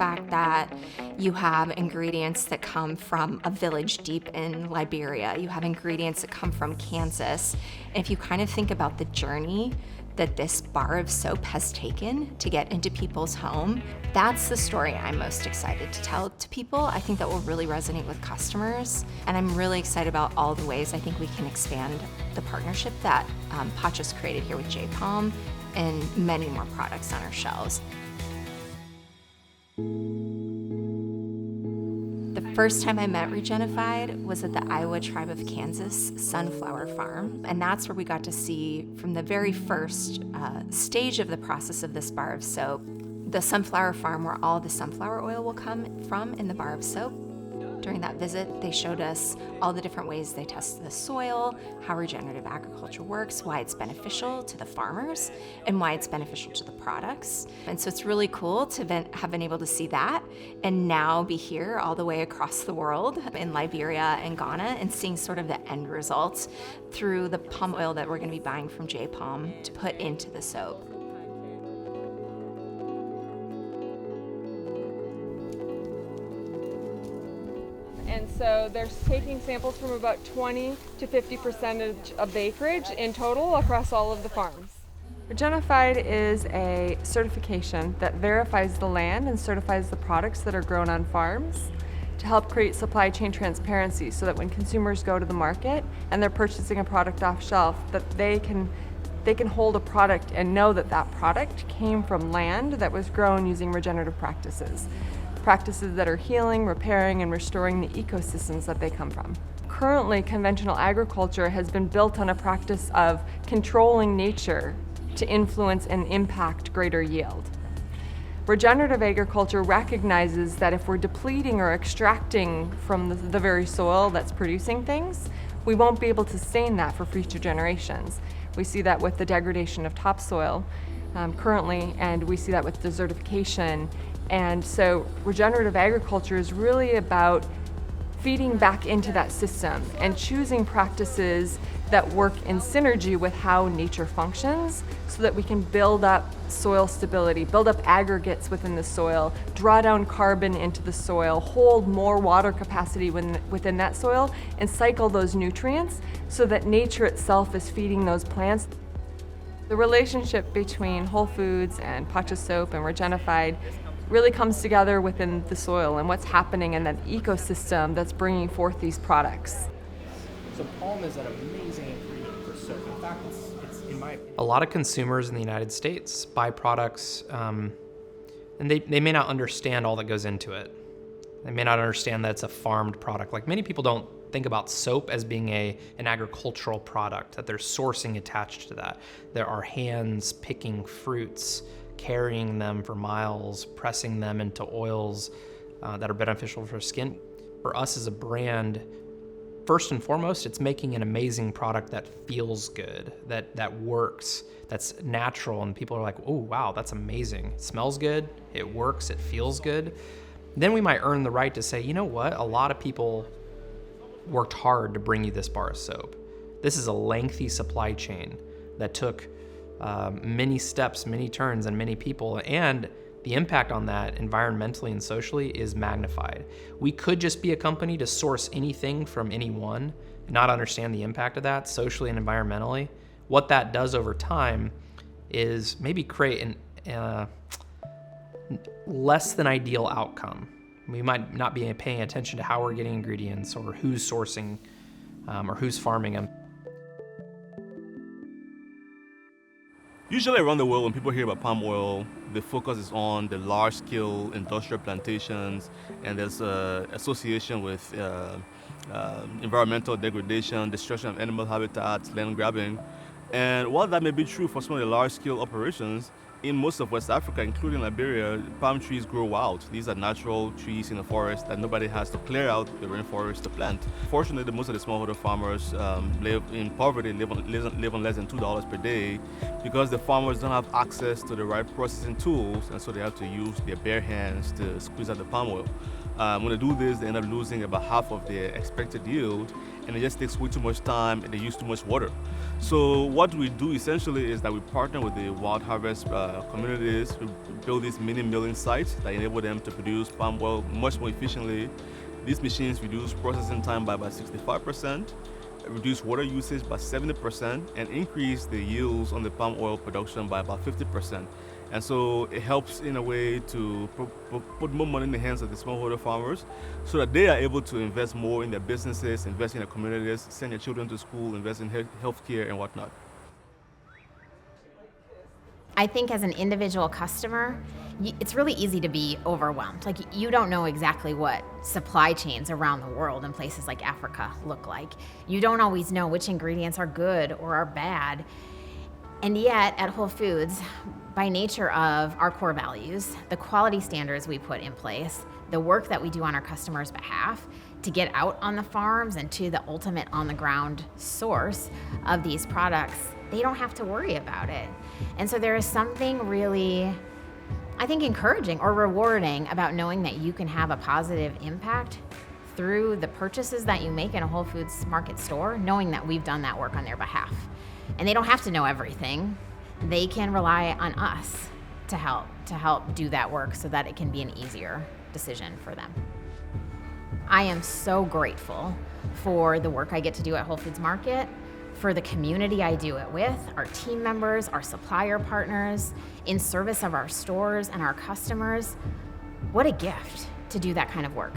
fact that you have ingredients that come from a village deep in Liberia, you have ingredients that come from Kansas. And if you kind of think about the journey that this bar of soap has taken to get into people's home, that's the story I'm most excited to tell to people. I think that will really resonate with customers. And I'm really excited about all the ways I think we can expand the partnership that Pacha's created here with J-Palm and many more products on our shelves. The first time I met Regenified was at the Iowa Tribe of Kansas Sunflower Farm, and that's where we got to see from the very first stage of the process of this bar of soap, the sunflower farm where all the sunflower oil will come from in the bar of soap. During that visit, they showed us all the different ways they test the soil, how regenerative agriculture works, why it's beneficial to the farmers, and why it's beneficial to the products. And so it's really cool to have been able to see that and now be here all the way across the world in Liberia and Ghana and seeing sort of the end result through the palm oil that we're going to be buying from J-Palm to put into the soap. And so they're taking samples from about 20 to 50% of the acreage in total across all of the farms. Regenified is a certification that verifies the land and certifies the products that are grown on farms to help create supply chain transparency so that when consumers go to the market and they're purchasing a product off shelf, that they can hold a product and know that that product came from land that was grown using regenerative practices that are healing, repairing, and restoring the ecosystems that they come from. Currently, conventional agriculture has been built on a practice of controlling nature to influence and impact greater yield. Regenerative agriculture recognizes that if we're depleting or extracting from the very soil that's producing things, we won't be able to sustain that for future generations. We see that with the degradation of topsoil currently, and we see that with desertification. And so regenerative agriculture is really about feeding back into that system and choosing practices that work in synergy with how nature functions so that we can build up soil stability, build up aggregates within the soil, draw down carbon into the soil, hold more water capacity within that soil, and cycle those nutrients so that nature itself is feeding those plants. The relationship between Whole Foods and Pacha Soap and Regenified really comes together within the soil and what's happening in that ecosystem that's bringing forth these products. So palm is an amazing ingredient for soap. In fact, it's in my opinion. A lot of consumers in the United States buy products, and they may not understand all that goes into it. They may not understand that it's a farmed product. Like many people don't think about soap as being an agricultural product, that there's sourcing attached to that. There are hands picking fruits, carrying them for miles, pressing them into oils that are beneficial for skin. For us as a brand, first and foremost, it's making an amazing product that feels good, that works, that's natural, and people are like, oh, wow, that's amazing. It smells good, it works, it feels good. Then we might earn the right to say, you know what, a lot of people worked hard to bring you this bar of soap. This is a lengthy supply chain that took many steps, many turns, and many people, and the impact on that environmentally and socially is magnified. We could just be a company to source anything from anyone and not understand the impact of that socially and environmentally. What that does over time is maybe create an less than ideal outcome. We might not be paying attention to how we're getting ingredients or who's sourcing or who's farming them. Usually around the world, when people hear about palm oil, the focus is on the large-scale industrial plantations, and there's an association with environmental degradation, destruction of animal habitats, land grabbing. And while that may be true for some of the large-scale operations, in most of West Africa, including Liberia, palm trees grow wild. These are natural trees in the forest that nobody has to clear out the rainforest to plant. Fortunately, most of the smallholder farmers live in poverty, live on less than $2 per day because the farmers don't have access to the right processing tools, and so they have to use their bare hands to squeeze out the palm oil. When they do this, they end up losing about half of their expected yield, and it just takes way too much time and they use too much water. So what we do essentially is that we partner with the wild harvest communities to build these mini milling sites that enable them to produce palm oil much more efficiently. These machines reduce processing time by about 65%, reduce water usage by 70%, and increase the yields on the palm oil production by about 50%. And so it helps in a way to put more money in the hands of the smallholder farmers so that they are able to invest more in their businesses, invest in their communities, send their children to school, invest in healthcare and whatnot. I think as an individual customer, it's really easy to be overwhelmed. Like, you don't know exactly what supply chains around the world in places like Africa look like. You don't always know which ingredients are good or are bad. And yet at Whole Foods, by nature of our core values, the quality standards we put in place, the work that we do on our customers' behalf to get out on the farms and to the ultimate on-the-ground source of these products, they don't have to worry about it. And so there is something really, I think, encouraging or rewarding about knowing that you can have a positive impact through the purchases that you make in a Whole Foods Market store, knowing that we've done that work on their behalf. And they don't have to know everything. They can rely on us to help do that work so that it can be an easier decision for them. I am so grateful for the work I get to do at Whole Foods Market, for the community I do it with, our team members, our supplier partners, in service of our stores and our customers. What a gift to do that kind of work.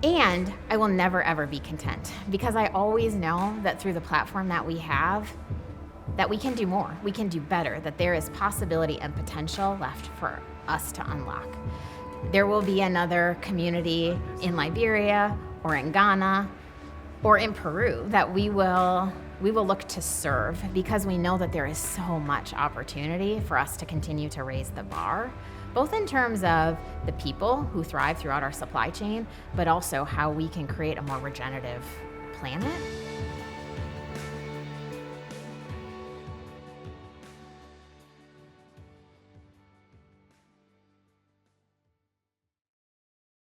And I will never ever be content, because I always know that through the platform that we have, that we can do more, we can do better, that there is possibility and potential left for us to unlock. There will be another community in Liberia or in Ghana or in Peru that we will look to serve, because we know that there is so much opportunity for us to continue to raise the bar, both in terms of the people who thrive throughout our supply chain, but also how we can create a more regenerative planet